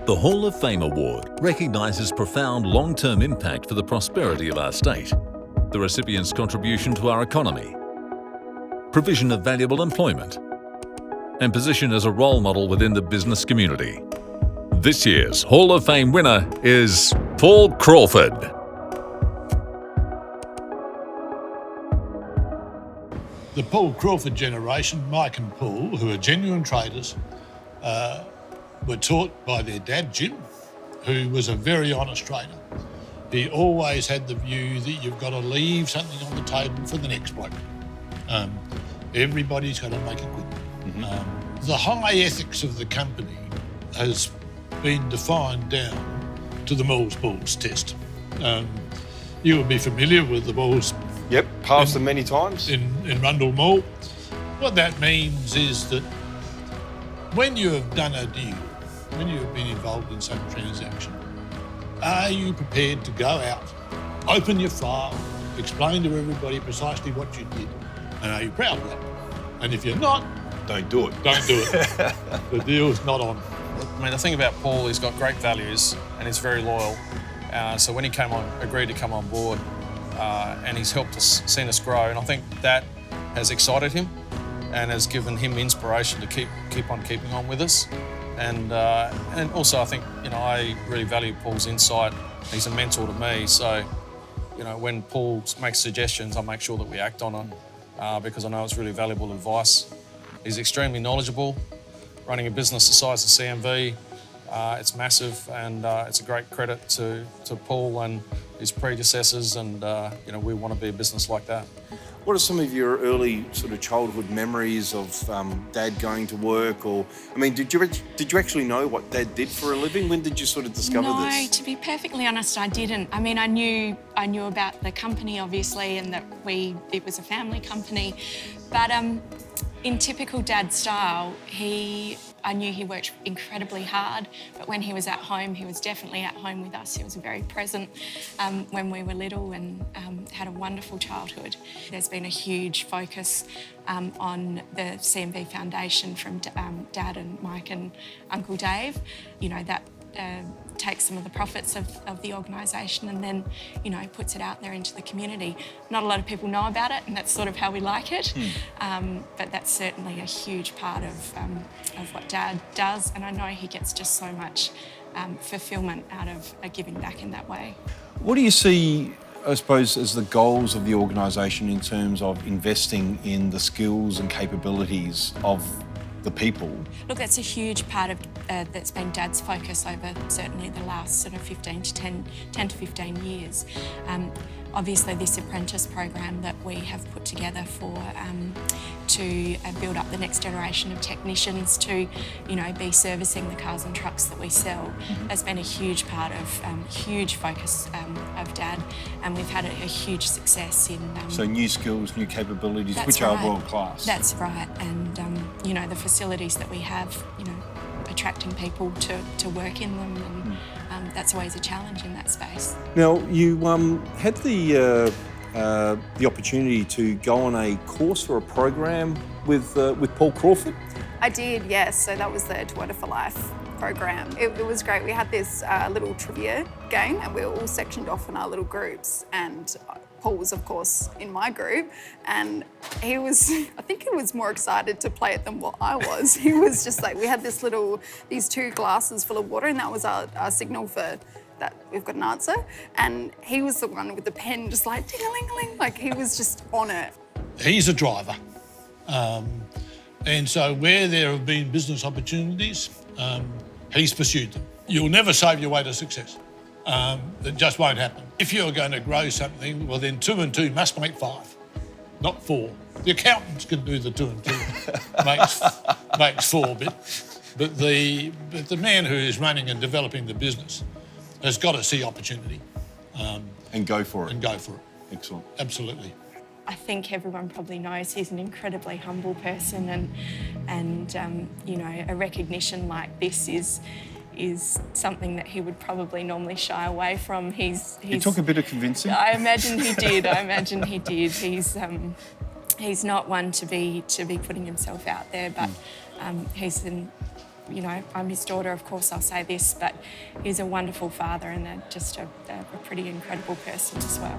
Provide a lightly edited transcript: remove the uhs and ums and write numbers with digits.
The Hall of Fame Award recognises profound long-term impact for the prosperity of our state, the recipient's contribution to our economy, provision of valuable employment, and position as a role model within the business community. This year's Hall of Fame winner is Paul Crawford. The Paul Crawford generation, Mike and Paul, who are genuine traders, were taught by their dad, Jim, who was a very honest trader. He always had the view that you've got to leave something on the table for the next bloke. Everybody's got to make a quid. The high ethics of the company has been defined down to the Moores-Balls test. You will be familiar with the Balls. Yep, passed them many times. In Rundle Mall. What that means is that when you have done a deal, when you have been involved in some transaction, are you prepared to go out, open your file, explain to everybody precisely what you did, and are you proud of that? And if you're not, don't do it. Don't do it. The deal's not on. I mean, the thing about Paul, he's got great values and he's very loyal. So when he agreed to come on board, and he's helped us, seen us grow, and I think that has excited him and has given him inspiration to keep on keeping on with us. And also, I think, I really value Paul's insight. He's a mentor to me, so when Paul makes suggestions, I make sure that we act on it because I know it's really valuable advice. He's extremely knowledgeable. Running a business the size of CMV, it's massive, and it's a great credit to Paul and his predecessors, and we want to be a business like that. What are some of your early sort of childhood memories of Dad going to work? Or, did you actually know what Dad did for a living? When did you sort of discover this? No, to be perfectly honest, I didn't. I knew about the company, obviously, and that it was a family company. But in typical Dad style, I knew he worked incredibly hard, but when he was at home, he was definitely at home with us. He was very present when we were little and had a wonderful childhood. There's been a huge focus on the CMV Foundation from Dad and Mike and Uncle Dave. That takes some of the profits of the organisation and then, puts it out there into the community. Not a lot of people know about it, and that's sort of how we like it. But that's certainly a huge part of what Dad does, and I know he gets just so much fulfilment out of giving back in that way. What do you see, I suppose, as the goals of the organisation in terms of investing in the skills and capabilities of the people? Look, that's a huge part of that's been Dad's focus over certainly the last sort of 10 to 15 years. Obviously, this apprentice program that we have put together to build up the next generation of technicians to, be servicing the cars and trucks that we sell. That's been a huge part of, huge focus of Dad, and we've had a huge success in... So new skills, new capabilities, which right. are world class. That's right, and the facilities that we have, attracting people to work in them, and that's always a challenge in that space. Now, you had the opportunity to go on a course or a program with Paul Crawford? I did, yes. So that was the Toyota for Life program. It was great. We had this little trivia game, and we were all sectioned off in our little groups, and Paul was, of course, in my group, and I think he was more excited to play it than what I was. He was just like, we had these 2 glasses full of water, and that was our signal for that we've got an answer. And he was the one with the pen just like ting-a-ling-a-ling, like he was just on it. He's a driver. And so where there have been business opportunities, he's pursued them. You'll never save your way to success. It just won't happen. If you're going to grow something, well then 2 and 2 must make 5, not 4. The accountants can do the 2 and 2, makes 4, but the man who is running and developing the business has got to see opportunity. And go for it. Excellent. Absolutely. I think everyone probably knows he's an incredibly humble person, and a recognition like this is something that he would probably normally shy away from. It took a bit of convincing. I imagine he did. He's not one to be putting himself out there, but he's an You know, I'm his daughter, of course I'll say this, but he's a wonderful father and just a pretty incredible person as well.